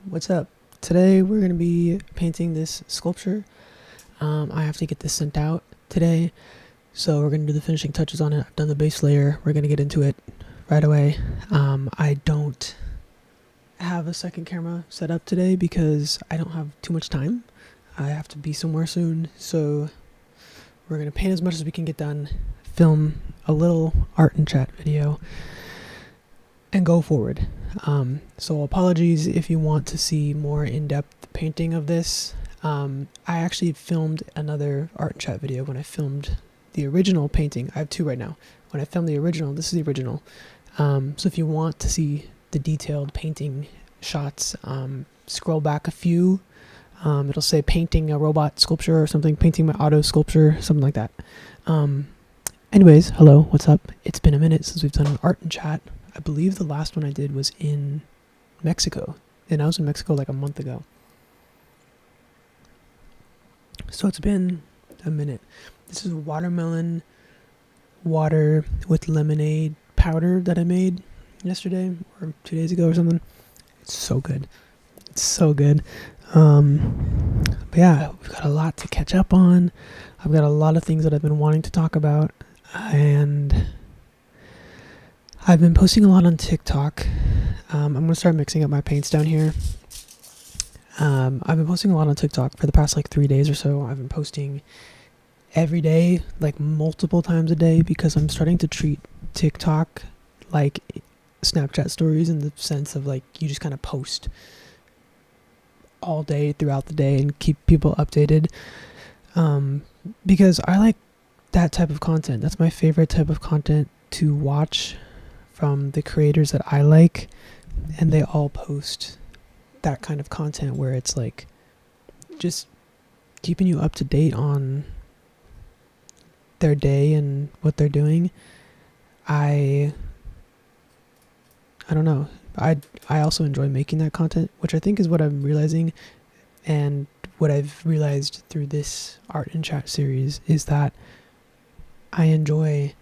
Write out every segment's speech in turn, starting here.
What's up? Today we're going to be painting this sculpture. I have to get this sent out today, so we're going to do the finishing touches on it. I've done the base layer. We're going to get into it right away. I don't have a second camera set up today because I don't have too much time. I have to be somewhere soon, so we're going to paint as much as we can get done, film a little art and chat video, and go forward. So apologies if you want to see more in-depth painting of this. I actually filmed another art and chat video when I filmed the original painting. I have two right now. When I filmed the original, this is the original. So if you want to see the detailed painting shots, scroll back a few. It'll say painting a robot sculpture or something, painting my auto sculpture, something like that. Anyways, hello, what's up? It's been a minute since we've done an art and chat. I believe the last one I did was in Mexico, and I was in Mexico like a month ago. So it's been a minute. This is watermelon water with lemonade powder that I made yesterday or 2 days ago or something. It's so good. It's so good. But yeah, we've got a lot to catch up on. I've got a lot of things that I've been wanting to talk about, and I've been posting a lot on TikTok. I'm going to start mixing up my paints down here. I've been posting a lot on TikTok for the past 3 days or so. I've been posting every day, multiple times a day, because I'm starting to treat TikTok like Snapchat stories, in the sense of you just kind of post all day throughout the day and keep people updated. Because I like that type of content. That's my favorite type of content to watch from the creators that I like, and they all post that kind of content where it's just keeping you up to date on their day and what they're doing. I don't know. I also enjoy making that content, which I think is what I'm realizing, and what I've realized through this art and chat series is that I enjoy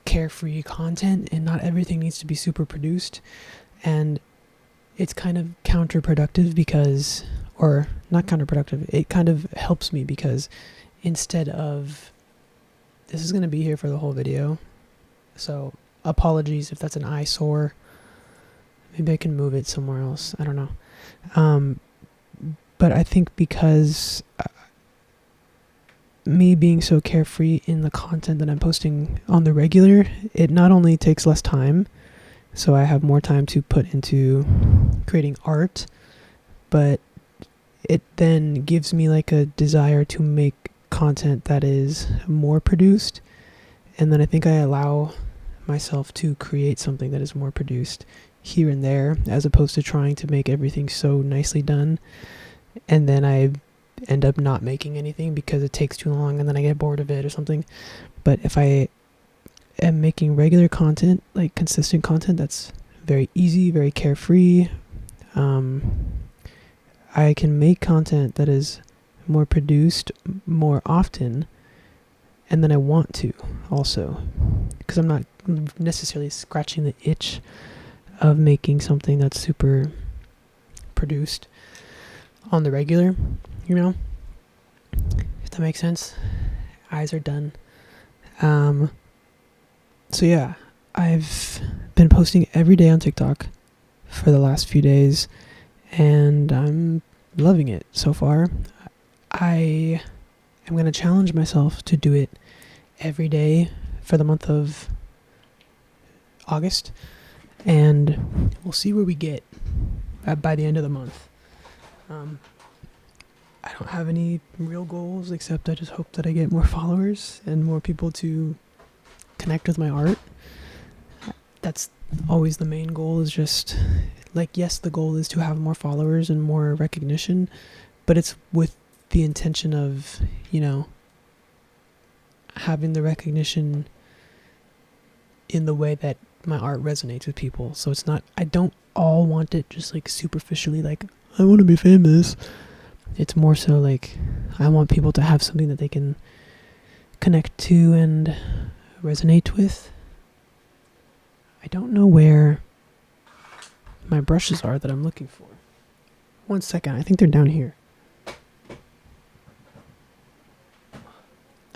carefree content, and not everything needs to be super produced. And it's kind of counterproductive because, or not counterproductive, it kind of helps me because instead of, this is going to be here for the whole video, so apologies if that's an eyesore. Maybe I can move it somewhere else. I don't know. But I think because me being so carefree in the content that I'm posting on the regular, it not only takes less time, so I have more time to put into creating art, but it then gives me a desire to make content that is more produced. And then I think I allow myself to create something that is more produced here and there, as opposed to trying to make everything so nicely done, and then I end up not making anything because it takes too long and then I get bored of it or something. But if I am making regular content, consistent content that's very easy, very carefree, I can make content that is more produced more often, and then I want to also, because I'm not necessarily scratching the itch of making something that's super produced on the regular, if that makes sense. Eyes are done. So yeah, I've been posting every day on TikTok for the last few days, and I'm loving it so far. I am going to challenge myself to do it every day for the month of August, and we'll see where we get by the end of the month. I don't have any real goals, except I just hope that I get more followers and more people to connect with my art. That's always the main goal, is just yes, the goal is to have more followers and more recognition, but it's with the intention of, having the recognition in the way that my art resonates with people. So it's not, I don't all want it just superficially, I want to be famous. It's more so I want people to have something that they can connect to and resonate with. I don't know where my brushes are that I'm looking for. 1 second. I think they're down here.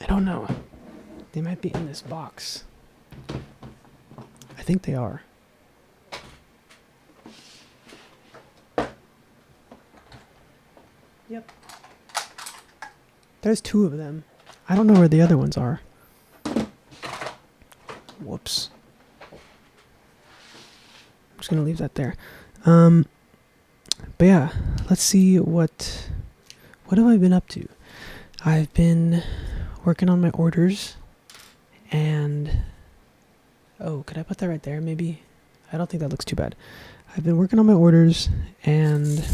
I don't know. They might be in this box. I think they are. Yep. There's 2 of them. I don't know where the other ones are. Whoops. I'm just gonna leave that there. But yeah, let's see what have I been up to? I've been working on my orders, and could I put that right there? Maybe. I don't think that looks too bad. I've been working on my orders, and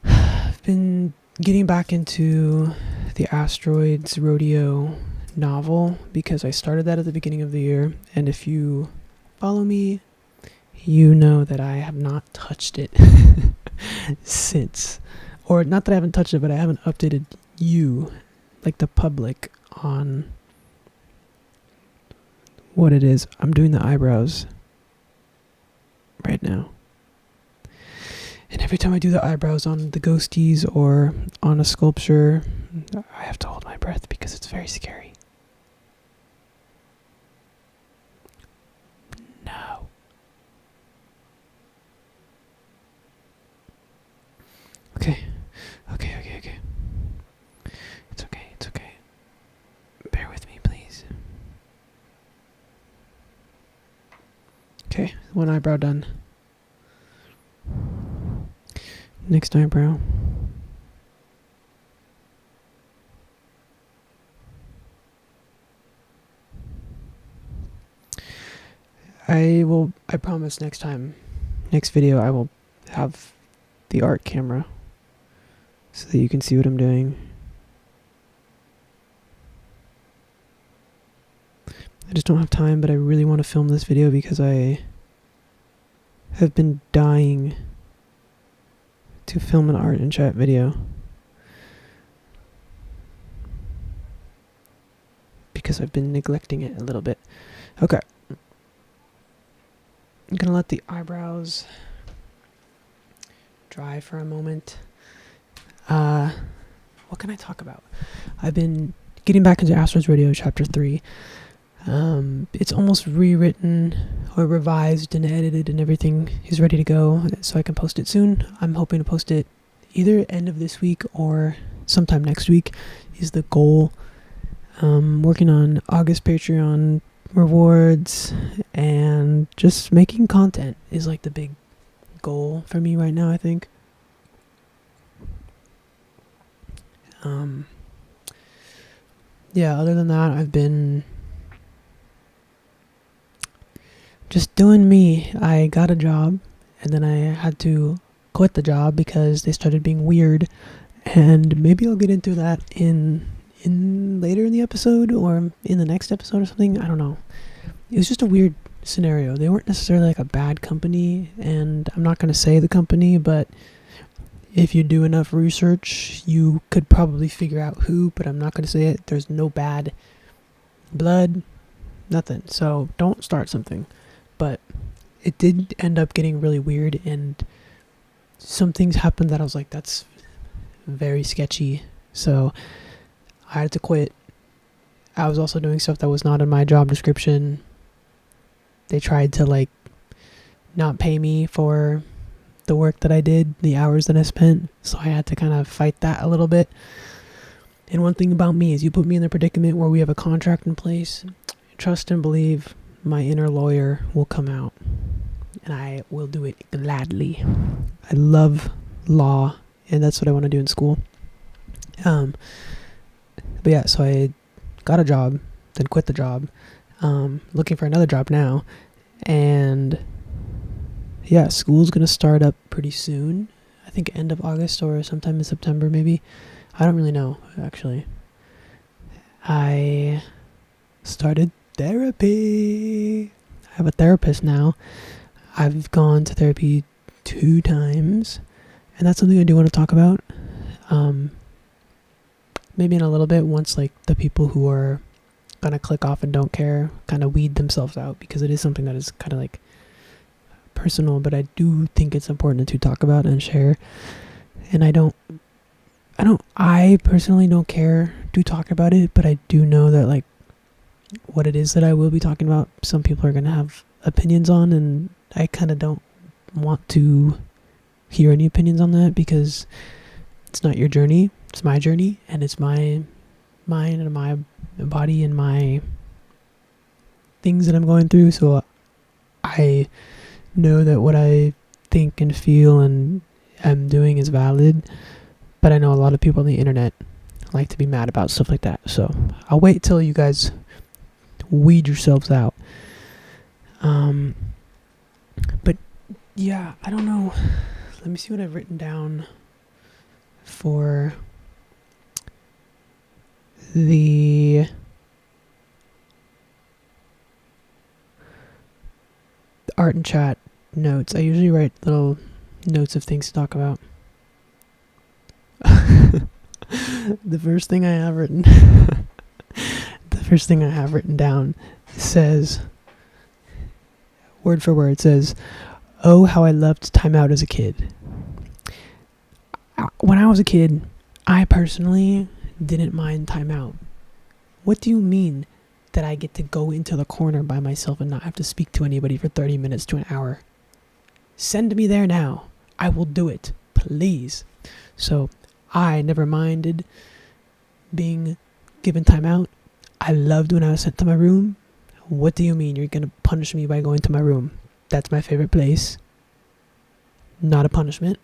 I've been getting back into the Asteroids Rodeo novel because I started that at the beginning of the year, and if you follow me, you know that I have not touched it since. Or not that I haven't touched it, but I haven't updated you, like the public, on what it is. I'm doing the eyebrows right now. And every time I do the eyebrows on the ghosties or on a sculpture, I have to hold my breath because it's very scary. No. Okay. It's okay. Bear with me, please. Okay, 1 eyebrow done. Next eyebrow. I promise next video, I will have the art camera so that you can see what I'm doing. I just don't have time, but I really want to film this video because I have been dying to film an art and chat video. Because I've been neglecting it a little bit. Okay. I'm gonna let the eyebrows dry for a moment. What can I talk about? I've been getting back into Asteroids Radio Chapter 3. It's almost rewritten or revised and edited and everything is ready to go, so I can post it soon. I'm hoping to post it either end of this week or sometime next week is the goal. Working on August Patreon rewards and just making content is like the big goal for me right now, I think. Yeah, other than that, I've been just doing me. I got a job and then I had to quit the job because they started being weird, and maybe I'll get into that in later in the episode or in the next episode or something. I don't know. It was just a weird scenario. They weren't necessarily like a bad company, and I'm not going to say the company, but if you do enough research, you could probably figure out who, but I'm not going to say it. There's no bad blood, nothing. So don't start something. But it did end up getting really weird, and some things happened that I was like, that's very sketchy. So I had to quit. I was also doing stuff that was not in my job description. They tried to like not pay me for the work that I did, the hours that I spent. So I had to kind of fight that a little bit. And one thing about me is you put me in the predicament where we have a contract in place. Trust and believe my inner lawyer will come out, and I will do it gladly. I love law, and that's what I want to do in school. But yeah, so I got a job, then quit the job, looking for another job now, and yeah, school's gonna start up pretty soon. I think end of August or sometime in September, maybe. I don't really know, actually. I started therapy. I have a therapist now. I've gone to therapy 2 times, and that's something I do want to talk about. Maybe in a little bit, once like the people who are gonna click off and don't care kind of weed themselves out, because it is something that is kind of like personal, but I do think it's important to talk about and share. And I personally don't care to talk about it, but I do know that, like, what it is that I will be talking about, some people are going to have opinions on, and I kind of don't want to hear any opinions on that, because it's not your journey, it's my journey, and it's my mind and my body and my things that I'm going through. So I know that what I think and feel and am doing is valid, but I know a lot of people on the internet like to be mad about stuff like that. So I'll wait till you guys weed yourselves out. But yeah, I don't know. Let me see what I've written down for the art and chat notes. I usually write little notes of things to talk about. The first thing I have written down says, word for word, says, "Oh, how I loved time out as a kid." When I was a kid, I personally didn't mind time out. What do you mean that I get to go into the corner by myself and not have to speak to anybody for 30 minutes to an hour? Send me there now. I will do it. Please. So I never minded being given time out. I loved when I was sent to my room. What do you mean you're going to punish me by going to my room? That's my favorite place. Not a punishment.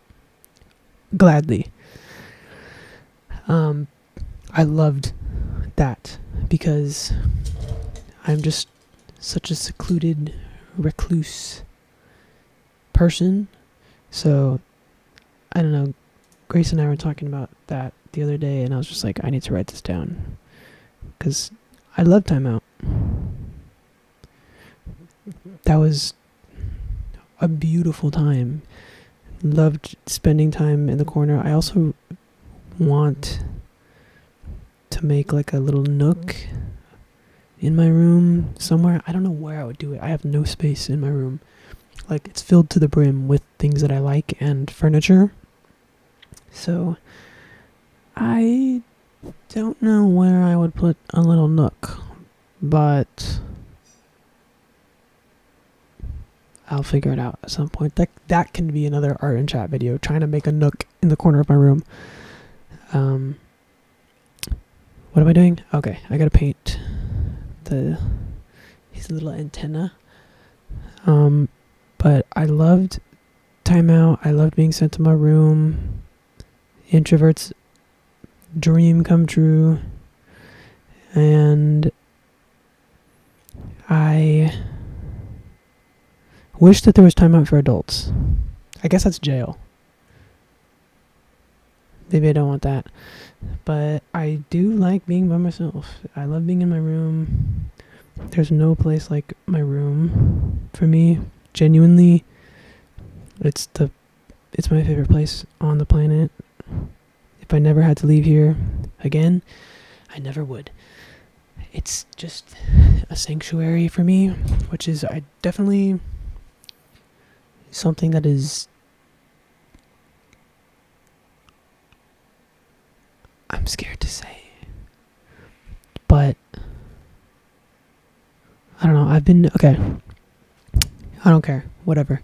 Gladly. I loved that because I'm just such a secluded, recluse person. So, I don't know. Grace and I were talking about that the other day, and I was just like, I need to write this down because I love time out. That was a beautiful time. Loved spending time in the corner. I also want to make like a little nook in my room somewhere. I don't know where I would do it. I have no space in my room. Like, it's filled to the brim with things that I like and furniture. So I don't know where I would put a little nook, but I'll figure it out at some point. That can be another art and chat video, trying to make a nook in the corner of my room. What am I doing? Okay, I gotta paint his little antenna. But I loved timeout. I loved being sent to my room. Introvert's dream come true. And I wish that there was timeout for adults. I guess that's jail. Maybe I don't want that. But I do like being by myself. I love being in my room. There's no place like my room for me. Genuinely, it's my favorite place on the planet. If I never had to leave here again, I never would. It's just a sanctuary for me, which is definitely something that is, I'm scared to say, but I don't know. Okay. I don't care. Whatever.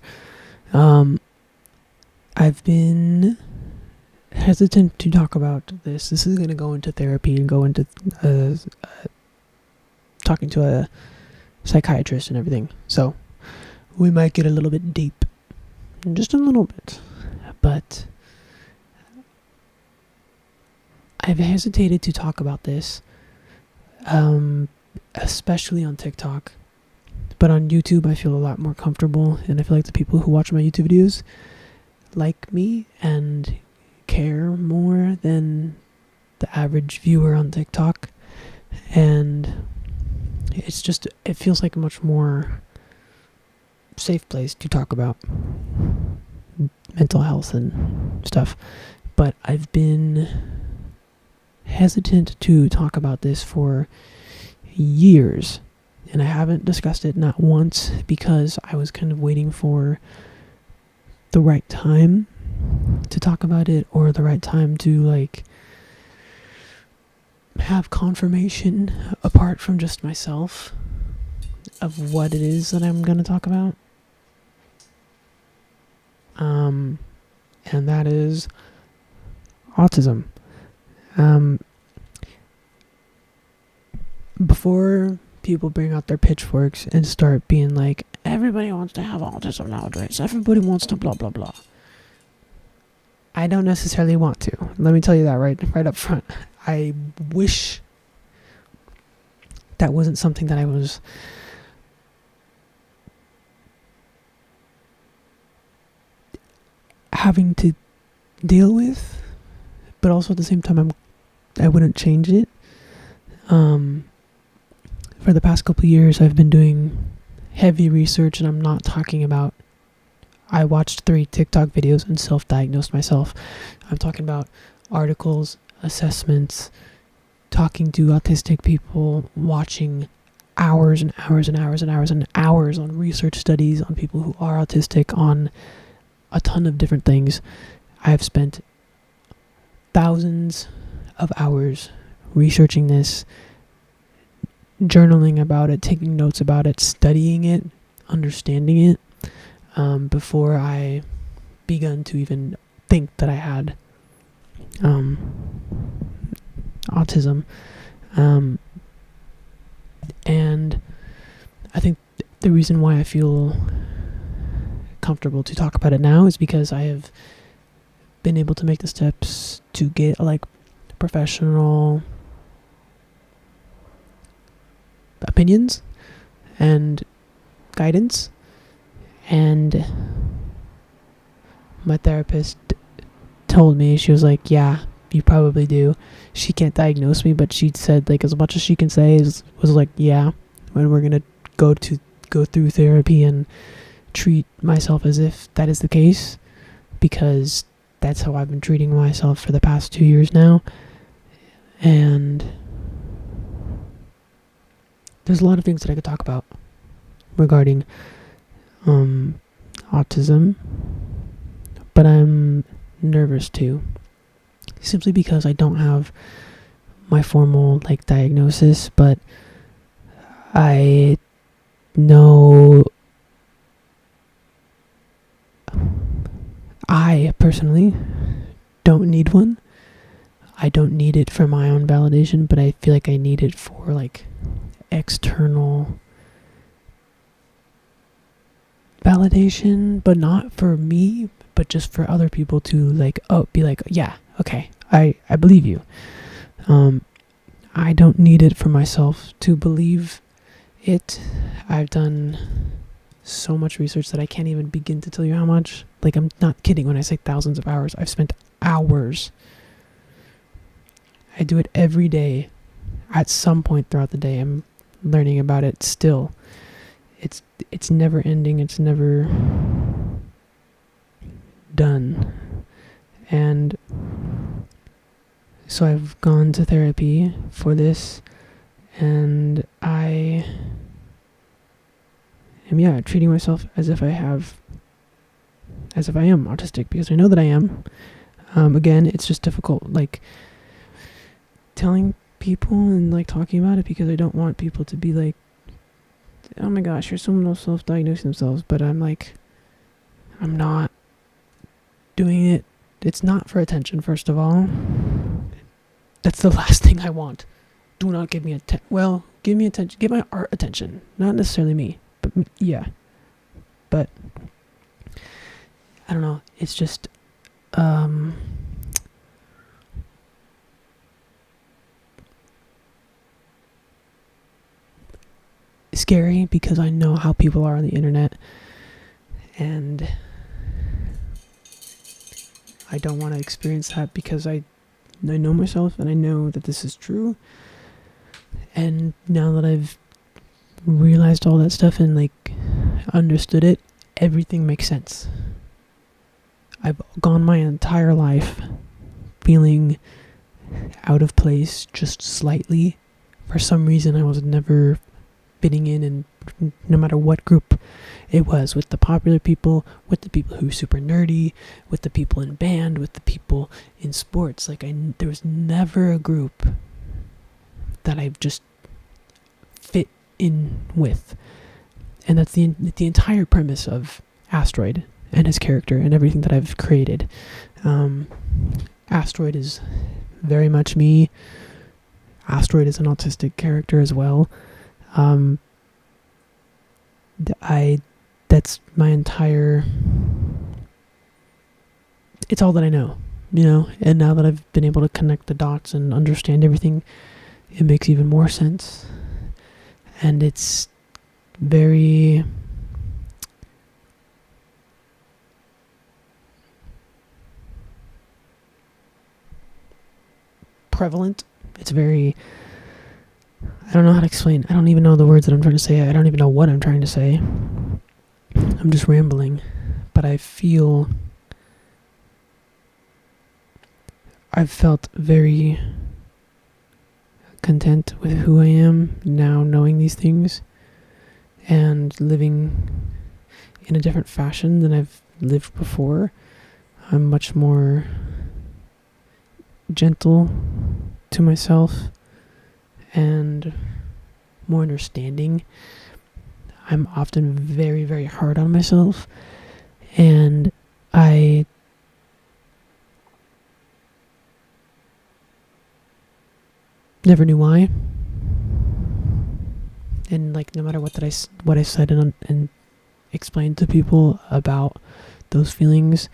I've been hesitant to talk about this. This is going to go into therapy and go into talking to a psychiatrist and everything. So we might get a little bit deep. Just a little bit. But I've hesitated to talk about this, especially on TikTok. But on YouTube, I feel a lot more comfortable, and I feel like the people who watch my YouTube videos like me and care more than the average viewer on TikTok. And it feels like a much more safe place to talk about mental health and stuff. But I've been hesitant to talk about this for years. and I haven't discussed it not once because I was kind of waiting for the right time to talk about it, or the right time to like have confirmation apart from just myself of what it is that I'm going to talk about. And that is autism. Before people bring out their pitchforks and start being like, everybody wants to have autism nowadays, everybody wants to blah blah blah, I don't necessarily want to. Let me tell you that right up front. I wish that wasn't something that I was having to deal with, but also at the same time I wouldn't change it. For the past couple years I've been doing heavy research, and I'm not talking about I watched 3 TikTok videos and self-diagnosed myself. I'm talking about articles, assessments, talking to autistic people, watching hours and hours and hours and hours and hours on research studies on people who are autistic, on a ton of different things. I've spent thousands of hours researching this, journaling about it, taking notes about it, studying it, understanding it, before I begun to even think that I had autism. And I think the reason why I feel comfortable to talk about it now is because I have been able to make the steps to get like professional opinions and guidance, and my therapist told me, she was like, yeah, you probably do. She can't diagnose me, but she said like as much as she can say was like, yeah, when we're gonna go through therapy and treat myself as if that is the case, because that's how I've been treating myself for the past 2 years now. And there's a lot of things that I could talk about regarding autism, but I'm nervous too, simply because I don't have my formal like diagnosis, but I know I personally don't need one. I don't need it for my own validation, but I feel like I need it for like external validation, but not for me, but just for other people to like, oh, be like, yeah, okay, I believe you. I don't need it for myself to believe it. I've done so much research that I can't even begin to tell you how much. Like, I'm not kidding when I say thousands of hours. I've spent hours. I do it every day. At some point throughout the day, I'm learning about it still. It's never ending. It's never done. And so I've gone to therapy for this, and I am treating myself as if I am autistic, because I know that I am. Again, it's just difficult, like, telling people and like talking about it, because I don't want people to be like, oh my gosh, you're someone else self-diagnosing themselves. But I'm like, I'm not doing it. It's not for attention, first of all. That's the last thing I want. Do not give me give me attention. Give my art attention. Not necessarily me, but yeah. But I don't know. It's just scary, because I know how people are on the internet, and I don't want to experience that, because I know myself, and I know that this is true. And now that I've realized all that stuff and like understood it, everything makes sense. I've gone my entire life feeling out of place, just slightly. For some reason, I was never fitting in, and no matter what group it was, with the popular people, with the people who were super nerdy, with the people in band, with the people in sports. Like, there was never a group that I just fit in with. And that's the entire premise of Asteroid and his character and everything that I've created. Asteroid is very much me. Asteroid is an autistic character as well. That's my entire, it's all that I know, and now that I've been able to connect the dots and understand everything, it makes even more sense. And it's very prevalent. It's very, I don't know how to explain. I don't even know the words that I'm trying to say. I don't even know what I'm trying to say. I'm just rambling. But I've felt very content with who I am now, knowing these things and living in a different fashion than I've lived before. I'm much more gentle to myself and more understanding. I'm often very, very hard on myself, and I never knew why. And like, no matter what I said and explained to people about those feelings,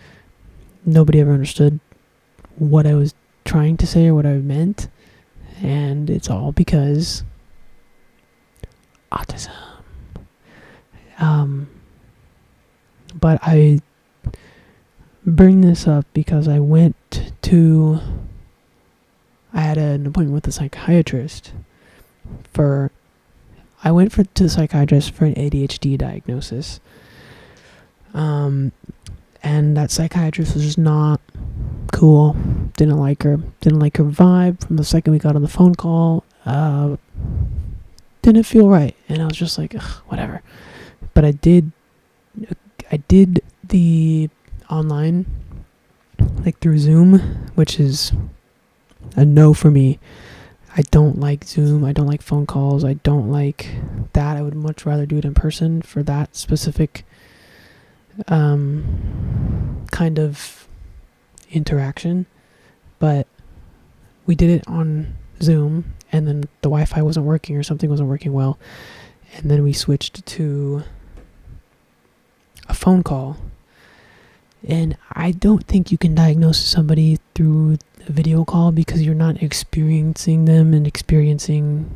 nobody ever understood what I was trying to say or what I meant. And it's all because autism. But I bring this up because I had an appointment with a psychiatrist to the psychiatrist for an ADHD diagnosis. And that psychiatrist was just not cool. Didn't like her vibe from the second we got on the phone call. Didn't feel right. And I was just like, ugh, whatever. But I did the online, like through Zoom, which is a no for me. I don't like Zoom. I don't like phone calls. I don't like that. I would much rather do it in person for that specific kind of interaction. But we did it on Zoom, and then the Wi-Fi wasn't working or something wasn't working well, and then we switched to a phone call. And I don't think you can diagnose somebody through a video call because you're not experiencing them and experiencing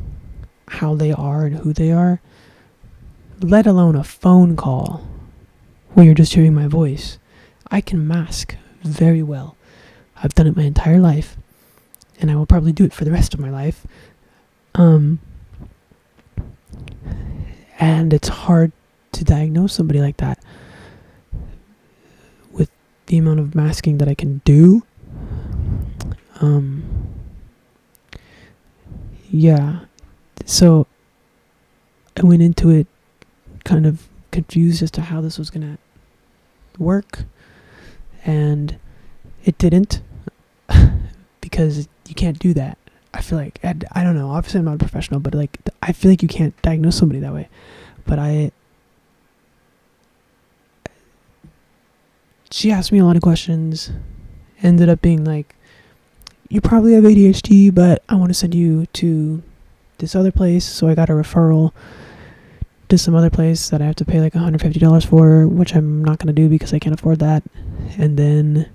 how they are and who they are, let alone a phone call where you're just hearing my voice. I can mask very well. I've done it my entire life, and I will probably do it for the rest of my life. And it's hard to diagnose somebody like that with the amount of masking that I can do. Yeah. So I went into it kind of confused as to how this was going to work, and it didn't. Because you can't do that. I feel like, I don't know, obviously I'm not a professional, but like, I feel like you can't diagnose somebody that way. But she asked me a lot of questions, ended up being like, you probably have ADHD, but I want to send you to this other place. So I got a referral to some other place that I have to pay like $150 for, which I'm not going to do because I can't afford that. And then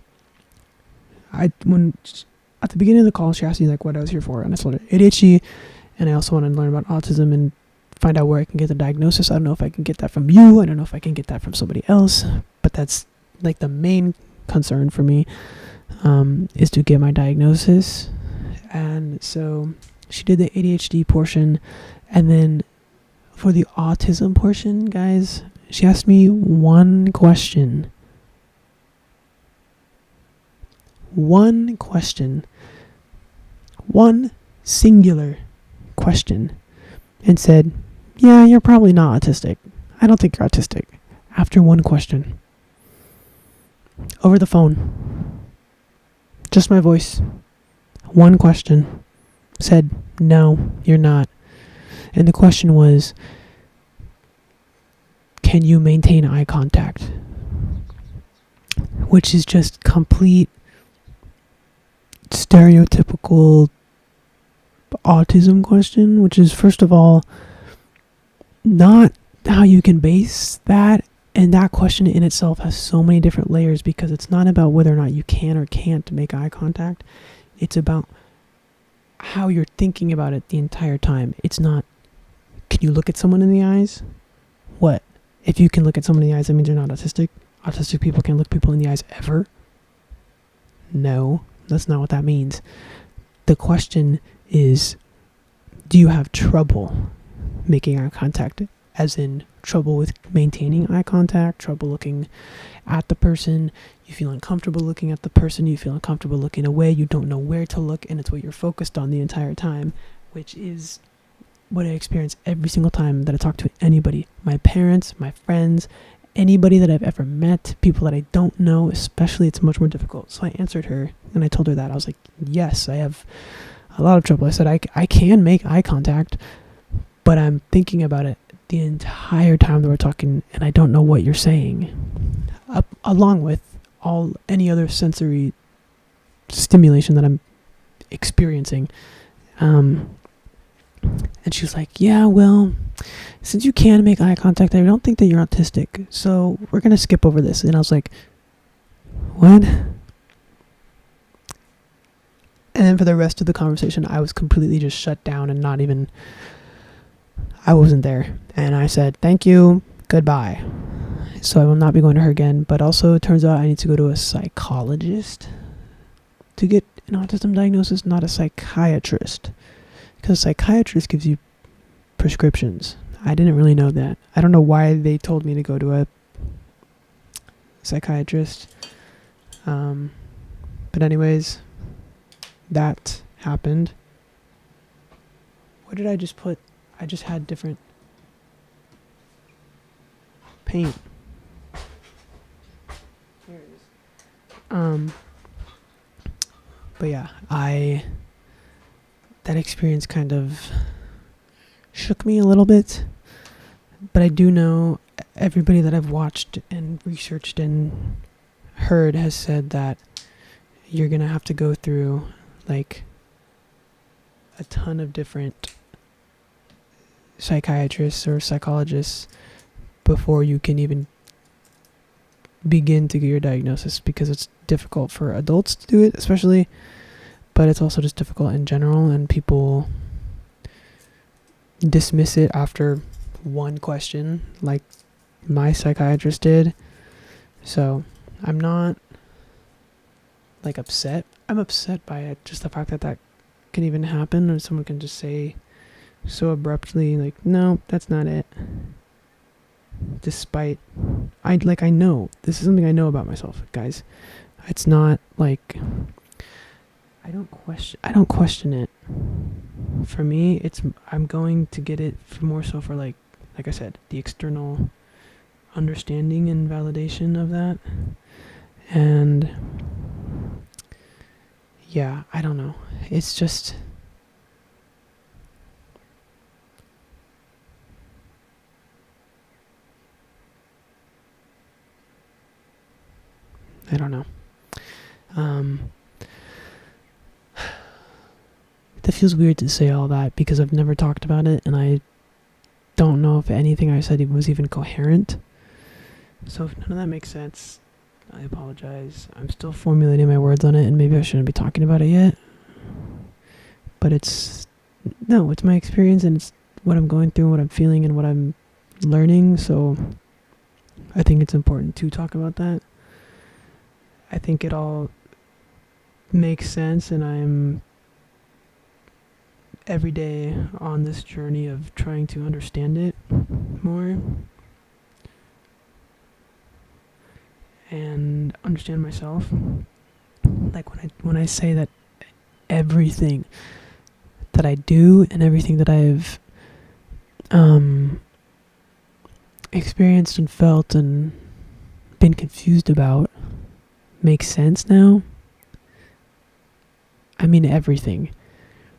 at the beginning of the call, she asked me like what I was here for, and I told her ADHD, and I also want to learn about autism and find out where I can get the diagnosis. I don't know if I can get that from you. I don't know if I can get that from somebody else, but that's like the main concern for me, is to get my diagnosis. And so she did the ADHD portion, and then for the autism portion, guys, she asked me one question. One singular question, and said, yeah, you're probably not autistic. I don't think you're autistic. After one question. Over the phone. Just my voice. One question. Said, no, you're not. And the question was, can you maintain eye contact? Which is just complete stereotypical autism question, which is, first of all, not how you can base that. And that question in itself has so many different layers, because it's not about whether or not you can or can't make eye contact. It's about how you're thinking about it the entire time. It's not, can you look at someone in the eyes? What? If you can look at someone in the eyes, that means you're not autistic? Autistic people can't look people in the eyes ever? No, that's not what that means. The question is, do you have trouble making eye contact? As in, trouble with maintaining eye contact, trouble looking at the person, you feel uncomfortable looking at the person, you feel uncomfortable looking away, you don't know where to look, and it's what you're focused on the entire time, which is what I experience every single time that I talk to anybody. My parents, my friends, anybody that I've ever met, people that I don't know, especially, it's much more difficult. So I answered her, and I told her that. I was like, yes, I have a lot of trouble. I said, I can make eye contact, but I'm thinking about it the entire time that we're talking, and I don't know what you're saying, along with any other sensory stimulation that I'm experiencing. And she was like, yeah, well, since you can make eye contact, I don't think that you're autistic, so we're gonna skip over this. And I was like, what? And then for the rest of the conversation, I was completely just shut down and I wasn't there. And I said, thank you, goodbye. So I will not be going to her again. But also, it turns out I need to go to a psychologist to get an autism diagnosis, not a psychiatrist. Because a psychiatrist gives you prescriptions. I didn't really know that. I don't know why they told me to go to a psychiatrist. But anyways, that happened. What did I just put? I just had different paint. Here it is. But yeah, that experience kind of shook me a little bit. But I do know everybody that I've watched and researched and heard has said that you're gonna have to go through like a ton of different psychiatrists or psychologists before you can even begin to get your diagnosis, because it's difficult for adults to do it especially, but it's also just difficult in general, and people dismiss it after one question like my psychiatrist did. So I'm not like upset. I'm upset by it, just the fact that can even happen, or someone can just say so abruptly like, no, that's not it, despite I know this is something I know about myself, guys. It's not like I don't question it. For me, I'm going to get it more so for like I said, the external understanding and validation of that. And yeah, I don't know, it's just I don't know. That feels weird to say all that, because I've never talked about it, and I don't know if anything I said was even coherent. So if none of that makes sense, I apologize. I'm still formulating my words on it, and maybe I shouldn't be talking about it yet. But it's my experience, and it's what I'm going through, what I'm feeling, and what I'm learning. So I think it's important to talk about that. I think it all makes sense, and I'm every day on this journey of trying to understand it more and understand myself. Like when I say that everything that I do and everything that I've um, experienced and felt and been confused about makes sense now. I mean, everything.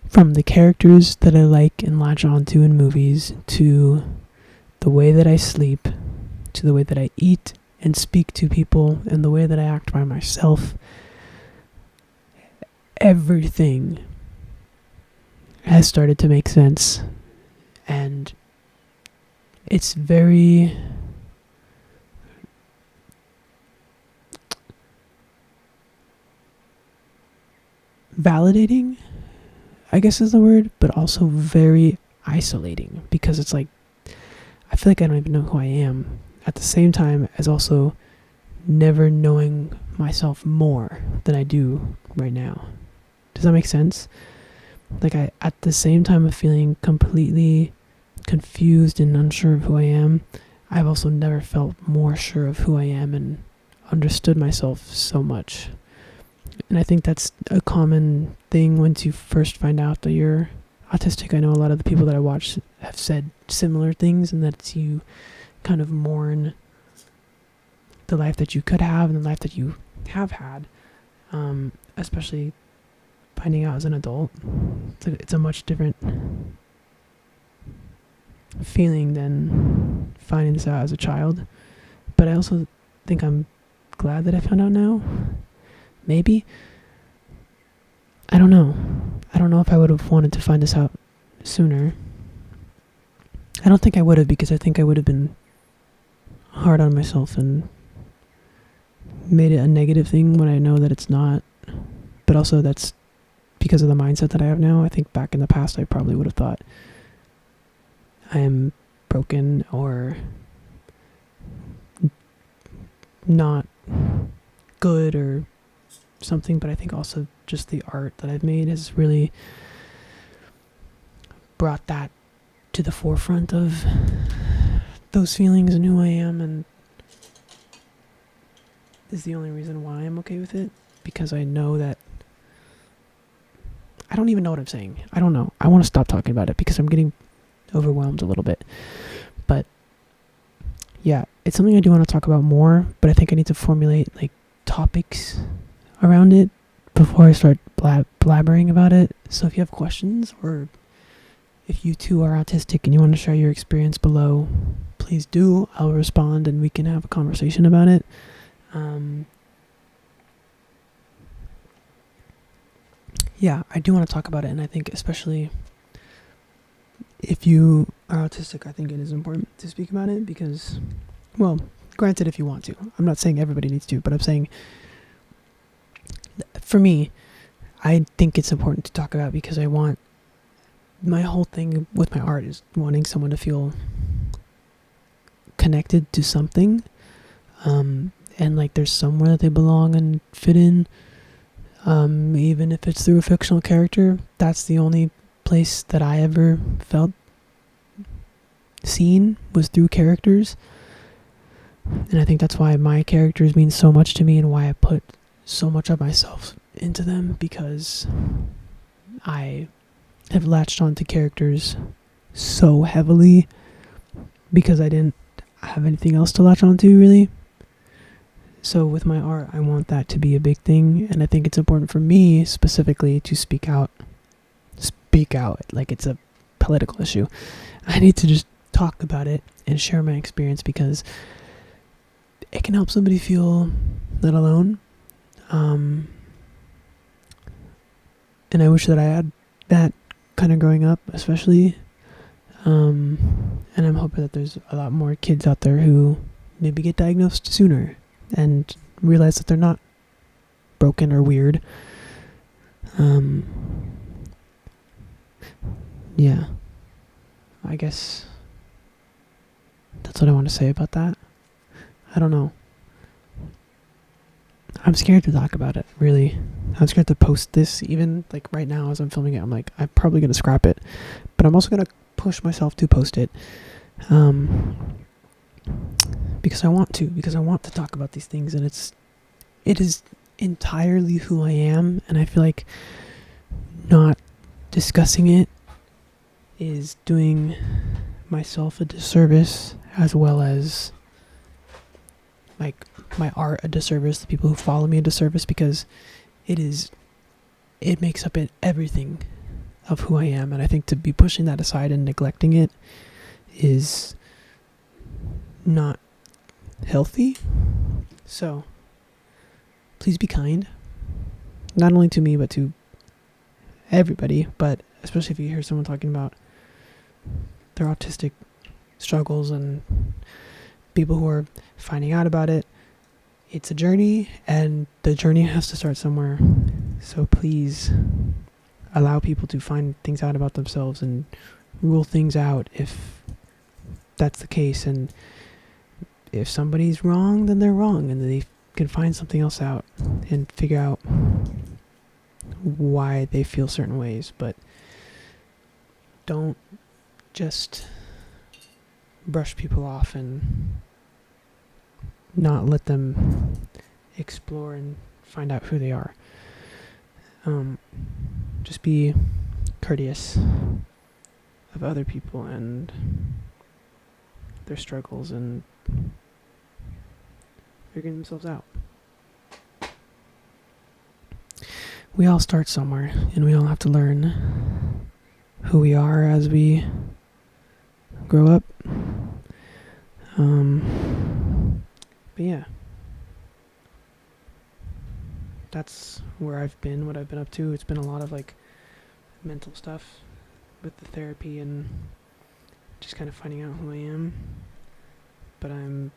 From the characters that I like and latch onto in movies, to the way that I sleep, to the way that I eat and speak to people, and the way that I act by myself. Everything has started to make sense. And it's very validating, I guess is the word, but also very isolating, because it's like I feel like I don't even know who I am, at the same time as also never knowing myself more than I do right now. Does that make sense? Like, I, at the same time of feeling completely confused and unsure of who I am, I've also never felt more sure of who I am and understood myself so much. And I think that's a common thing once you first find out that you're autistic. I know a lot of the people that I watch have said similar things, and that you kind of mourn the life that you could have and the life that you have had, especially finding out as an adult. It's a much different feeling than finding this out as a child. But I also think I'm glad that I found out now. Maybe. I don't know. I don't know if I would have wanted to find this out sooner. I don't think I would have, because I think I would have been hard on myself and made it a negative thing when I know that it's not. But also that's because of the mindset that I have now. I think back in the past I probably would have thought I am broken or not good or something. But I think also just the art that I've made has really brought that to the forefront of those feelings and who I am, and is the only reason why I'm okay with it, because I know that I don't even know what I'm saying. I don't know. I want to stop talking about it because I'm getting overwhelmed a little bit. But yeah, it's something I do want to talk about more, but I think I need to formulate like topics around it before I start blabbering about it. So if you have questions, or if you too are autistic and you want to share your experience below, please do. I'll respond and we can have a conversation about it. Yeah, I do want to talk about it, and I think especially if you are autistic, I think it is important to speak about it because, well, granted, if you want to. I'm not saying everybody needs to, but I'm saying, for me, I think it's important to talk about because I want, my whole thing with my art is wanting someone to feel connected to something, and like there's somewhere that they belong and fit in. Even if it's through a fictional character, that's the only place that I ever felt seen, was through characters. And I think that's why my characters mean so much to me and why I put so much of myself into them, because I have latched onto characters so heavily because I didn't have anything else to latch onto, really. So with my art, I want that to be a big thing, and I think it's important for me specifically to speak out like it's a political issue. I need to just talk about it and share my experience because it can help somebody feel not alone. And I wish that I had that kind of growing up, especially. And I'm hoping that there's a lot more kids out there who maybe get diagnosed sooner and realize that they're not broken or weird. Yeah, I guess that's what I want to say about that. I don't know. I'm scared to talk about it, really. I'm scared to post this, even like right now as I'm filming it. I'm like, I'm probably going to scrap it, but I'm also going to push myself to post it. Because I want to talk about these things, and it is entirely who I am, and I feel like not discussing it is doing myself a disservice, as well as like my art a disservice, the people who follow me a disservice, because it makes up everything of who I am. And I think to be pushing that aside and neglecting it is not healthy. So please be kind, not only to me but to everybody, but especially if you hear someone talking about their autistic struggles and people who are finding out about it. It's a journey, and the journey has to start somewhere. So please allow people to find things out about themselves and rule things out if that's the case. And if somebody's wrong, then they're wrong, and they can find something else out and figure out why they feel certain ways. But don't just brush people off and not let them explore and find out who they are. Just be courteous of other people and their struggles and figuring themselves out. We all start somewhere, and we all have to learn who we are as we grow up. But yeah, that's where I've been, what I've been up to. It's been a lot of like mental stuff with the therapy and just kind of finding out who I am. But I'm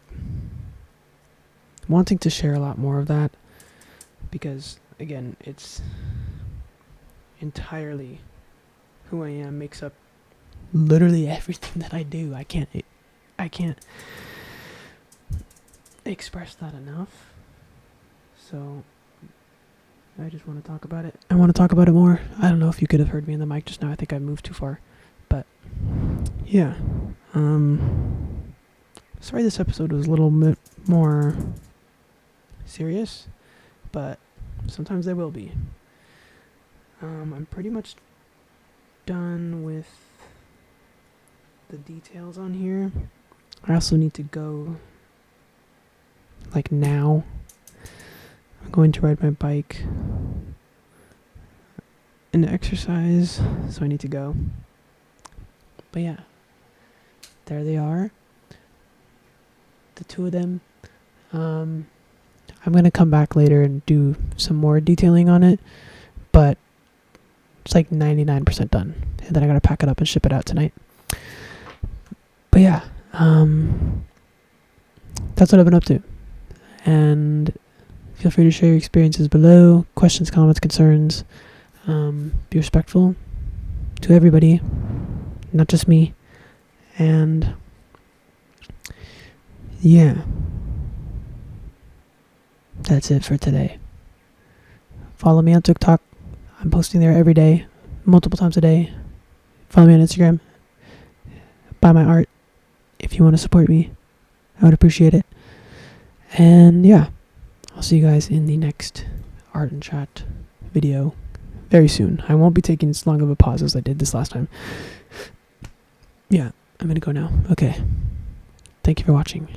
wanting to share a lot more of that because, again, it's entirely who I am, makes up literally everything that I do. I can't express that enough. So I just want to talk about it. I want to talk about it more. I don't know if you could have heard me in the mic just now. I think I moved too far. But yeah. Sorry this episode was a little bit more serious, but sometimes they will be. I'm pretty much done with the details on here. I also need to go like now. I'm going to ride my bike and exercise, so I need to go. But yeah, there they are, the two of them. I'm gonna come back later and do some more detailing on it, but it's like 99% done, and then I gotta pack it up and ship it out tonight. But yeah, that's what I've been up to, and feel free to share your experiences below. Questions, comments, concerns. Be respectful to everybody, not just me. And yeah, that's it for today. Follow me on TikTok. I'm posting there every day, multiple times a day. Follow me on Instagram. Buy my art if you want to support me. I would appreciate it. And yeah, I'll see you guys in the next art and chat video very soon. I won't be taking as long of a pause as I did this last time. Yeah, I'm gonna go now. Okay. Thank you for watching.